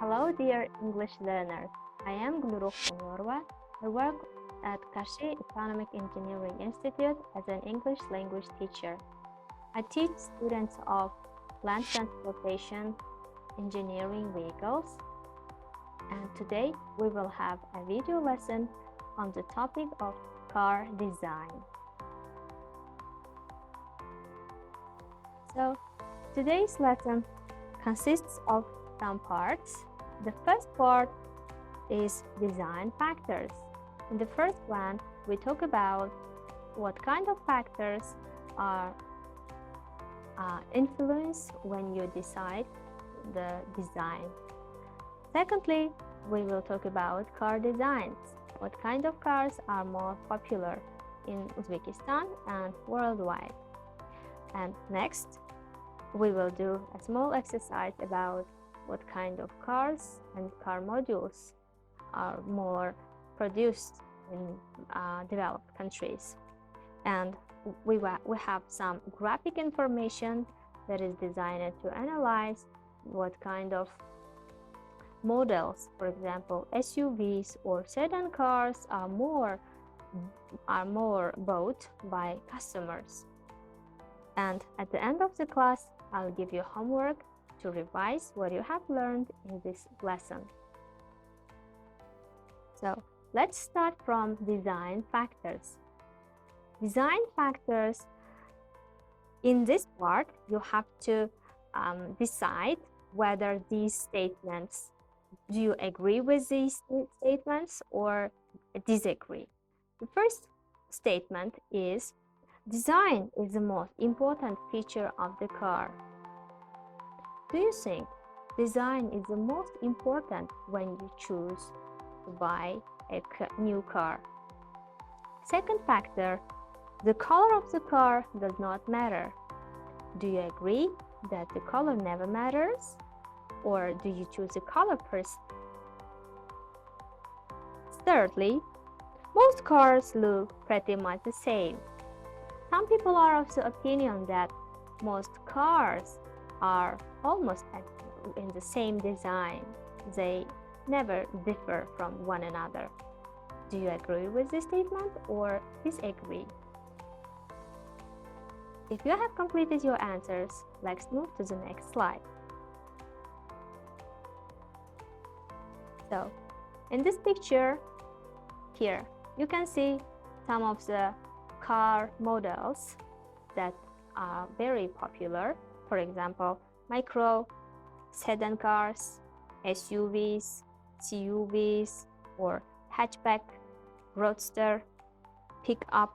Hello, dear English learners. I am Doniyorova. I work at Kashi Economic Engineering Institute as an English language teacher. I teach students of land transportation, engineering vehicles, and today we will have a video lesson on the topic of car design. So, today's lesson consists of some parts. The first part is design factors. In the first one, we talk about what kind of factors are influence when you decide the design. Secondly, we will talk about car designs. What kind of cars are more popular in Uzbekistan and worldwide. And next, we will do a small exercise about what kind of cars and car modules are more produced in developed countries. And we have some graphic information that is designed to analyze what kind of models, for example, SUVs or sedan cars are more bought by customers. And at the end of the class, I'll give you homework to revise what you have learned in this lesson. So let's start from design factors. Design factors, in this part, you have to decide whether these statements, do you agree with these statements or disagree? The first statement is, design is the most important feature of the car. Do you think design is the most important when you choose to buy a new car? Second factor, the color of the car does not matter. Do you agree that the color never matters? Or do you choose the color first? Thirdly, most cars look pretty much the same. Some people are of the opinion that most cars are almost in the same design. They never differ from one another. Do you agree with this statement or disagree? If you have completed your answers, let's move to the next slide. So, in this picture here, you can see some of the car models that are very popular. For example, micro, sedan cars, SUVs, CUVs, or hatchback, roadster, pickup,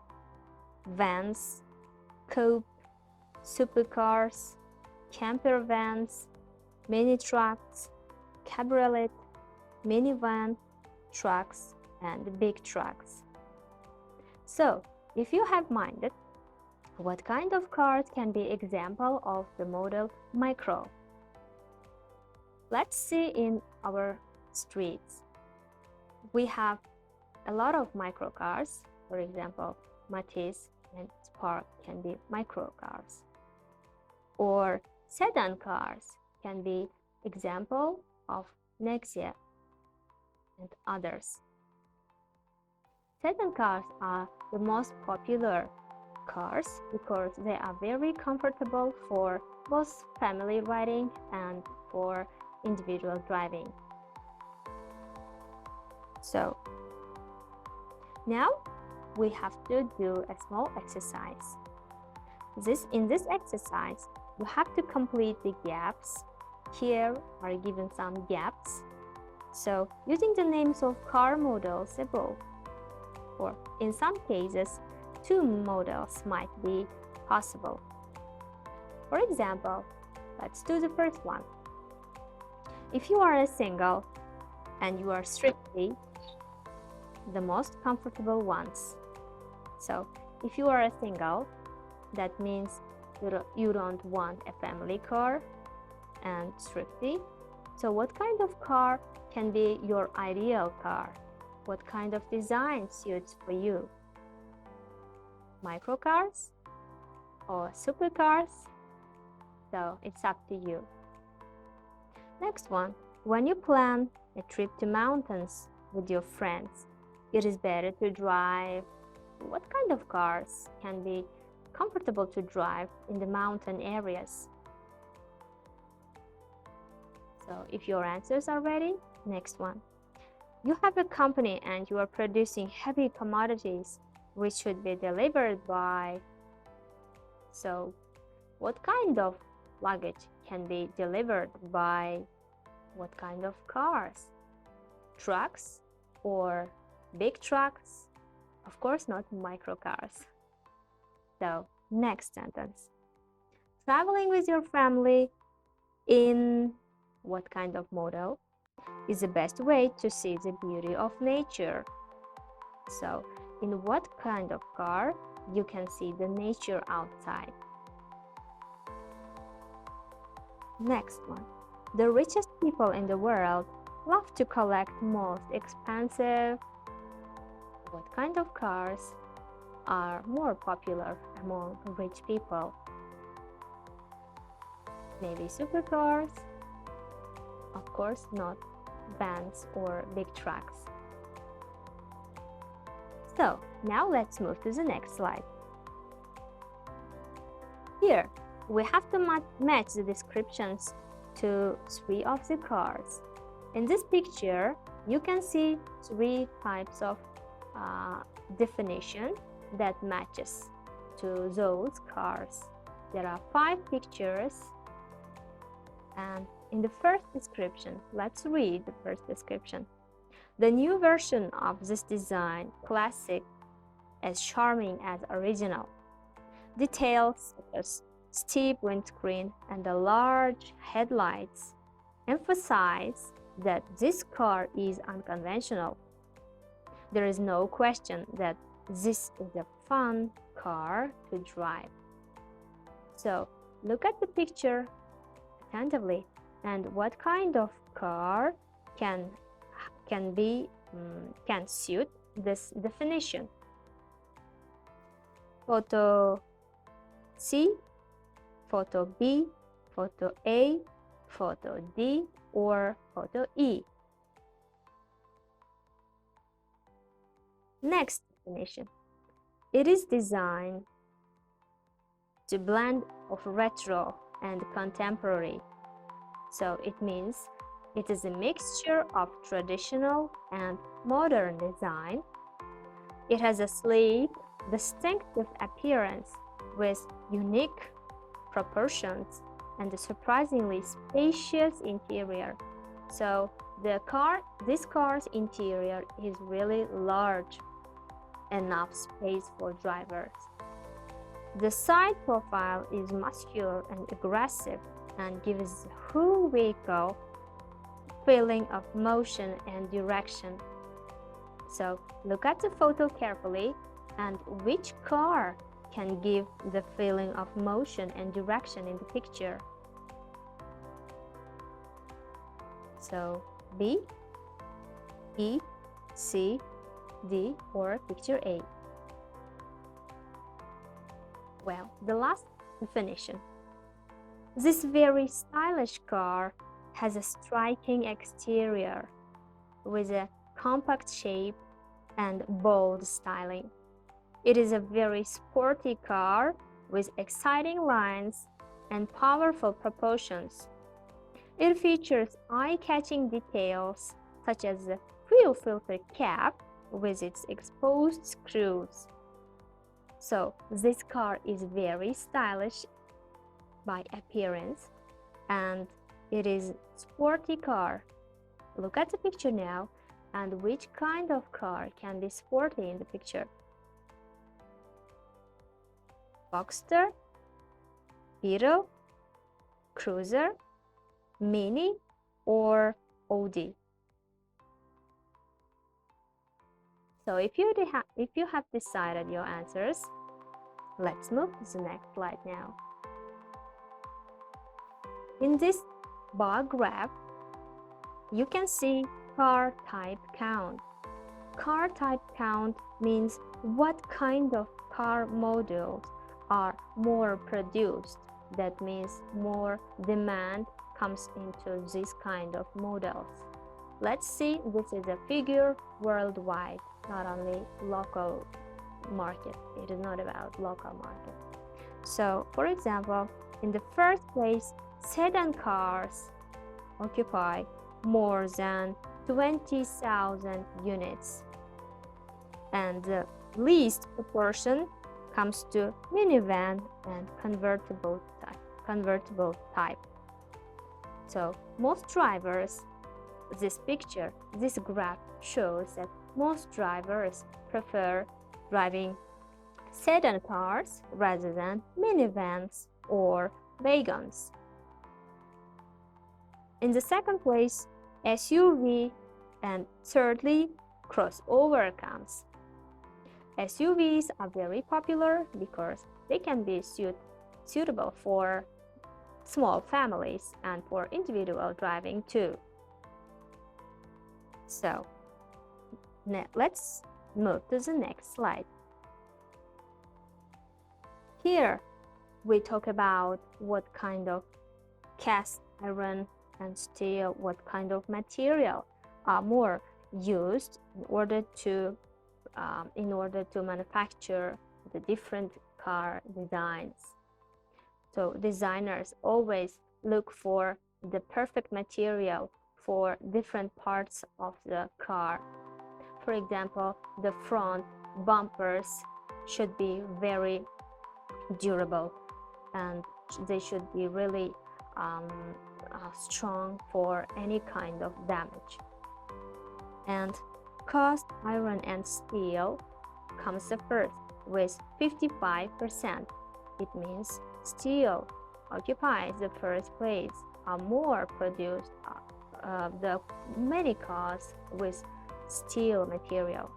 vans, coupe, supercars, camper vans, mini trucks, cabriolet, minivan, trucks, and big trucks. So, if you have minded, what kind of cars can be example of the model micro? Let's see in our streets. We have a lot of micro cars. For example, Matiz and Spark can be micro cars. Or sedan cars can be example of Nexia and others. Sedan cars are the most popular cars because they are very comfortable for both family riding and for individual driving. So now we have to do a small exercise. In this exercise, you have to complete the gaps. Here are given some gaps. So using the names of car models above, or in some cases, two models might be possible. For example, let's do the first one. If you are a single and you are strictly the most comfortable ones. So if you are a single, that means you don't want a family car and strictly. So what kind of car can be your ideal car? What kind of design suits for you? Microcars or supercars? So it's up to you. Next one, When you plan a trip to mountains with your friends, it is better to drive. What kind of cars can be comfortable to drive in the mountain areas? So if your answers are ready, next one. You have a company and you are producing heavy commodities which should be delivered by. So what kind of luggage can be delivered by what kind of cars? Trucks or big trucks? Of course not microcars. So next sentence. Traveling with your family in what kind of model is the best way to see the beauty of nature? So in what kind of car you can see the nature outside? Next one. The richest people in the world love to collect most expensive. What kind of cars are more popular among rich people? Maybe supercars? Of course not vans or big trucks. So now let's move to the next slide. Here we have to match the descriptions to 3 of the cars. In this picture you can see 3 types of definition that matches to those cars. There are 5 pictures, and in the first description, let's read the first description. The new version of this design, classic, as charming as original. Details such as steep windscreen and the large headlights emphasize that this car is unconventional. There is no question that this is a fun car to drive. So look at the picture attentively, and what kind of car can suit this definition? Photo C, photo B, photo A, photo D, or photo E. Next definition. It is designed to blend of retro and contemporary. So it means it is a mixture of traditional and modern design. It has a sleek, distinctive appearance with unique proportions and a surprisingly spacious interior. So this car's interior is really large, enough space for drivers. The side profile is muscular and aggressive and gives the whole vehicle feeling of motion and direction. So look at the photo carefully, and which car can give the feeling of motion and direction in the picture? So B, E, C, D, or picture A? Well, the last definition. This very stylish car has a striking exterior with a compact shape and bold styling. It is a very sporty car with exciting lines and powerful proportions. It features eye-catching details such as the fuel filter cap with its exposed screws. So this car is very stylish by appearance, and it is a sporty car. Look at the picture now, and which kind of car can be sporty in the picture? Boxster, Beetle, Cruiser, Mini, or Audi? So if you have decided your answers, let's move to the next slide now. In this bar graph, you can see car type count. Car type count means what kind of car models are more produced. That means more demand comes into this kind of models. Let's see, this is a figure worldwide, not only local market. It is not about local market. So, for example, in the first place, sedan cars occupy more than 20,000 units, and the least proportion comes to minivan and convertible type. So most drivers, this graph shows that most drivers prefer driving sedan cars rather than minivans or wagons. In the second place, SUV, and thirdly, crossover comes. SUVs are very popular because they can be suitable for small families and for individual driving too. So let's move to the next slide. Here we talk about what kind of cast iron and steel, what kind of material are more used in order to manufacture the different car designs. So designers always look for the perfect material for different parts of the car. For example, the front bumpers should be very durable, and they should be really strong for any kind of damage. And cast iron and steel comes first with 55%. It means steel occupies the first place, are more produced the many cars with steel material.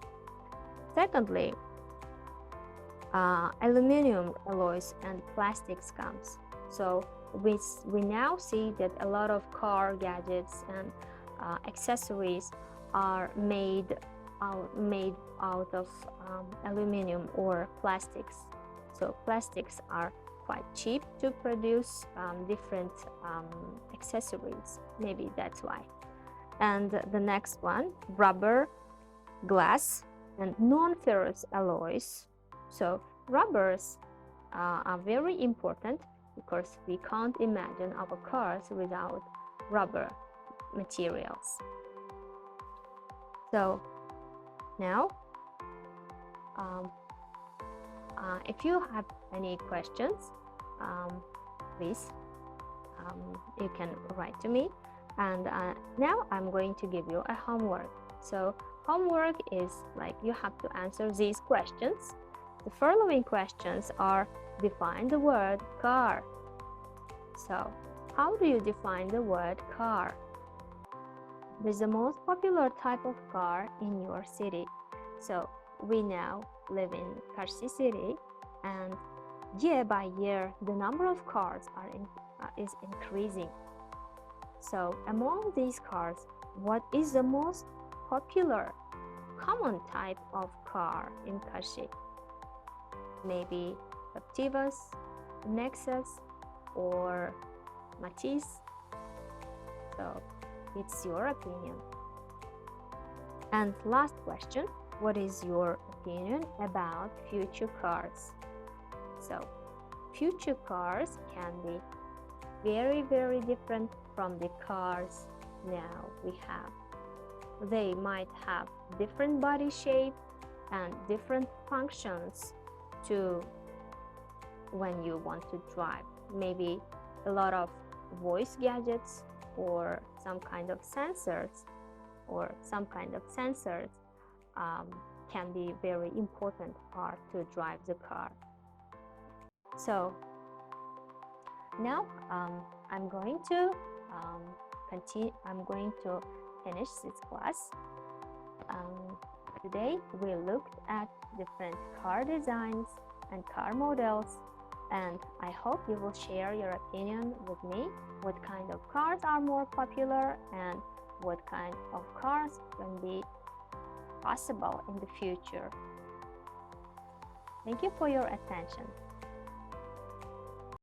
Secondly, aluminum alloys and plastics comes. So we now see that a lot of car gadgets and accessories are made out of aluminum or plastics. So plastics are quite cheap to produce different accessories. Maybe that's why. And the next one, rubber, glass, and non-ferrous alloys. So rubbers are very important because we can't imagine our cars without rubber materials. So now, if you have any questions, please you can write to me. And now I'm going to give you a homework. So homework is like you have to answer these questions. The following questions are: define the word car. So how do you define the word car? What is the most popular type of car in your city? So we now live in Kashi city, and year by year the number of cars is increasing. So among these cars, what is the most popular common type of car in Kashi? Maybe Captivas, Nexus, or Matisse. So it's your opinion. And last question, what is your opinion about future cars? So future cars can be very, very different from the cars now we have. They might have different body shape and different functions to when you want to drive. Maybe a lot of voice gadgets or some kind of sensors can be very important part to drive the car. So now I'm going to finish this class. Today we looked at different car designs and car models, and I hope you will share your opinion with me. What kind of cars are more popular and what kind of cars can be possible in the future. Thank you for your attention.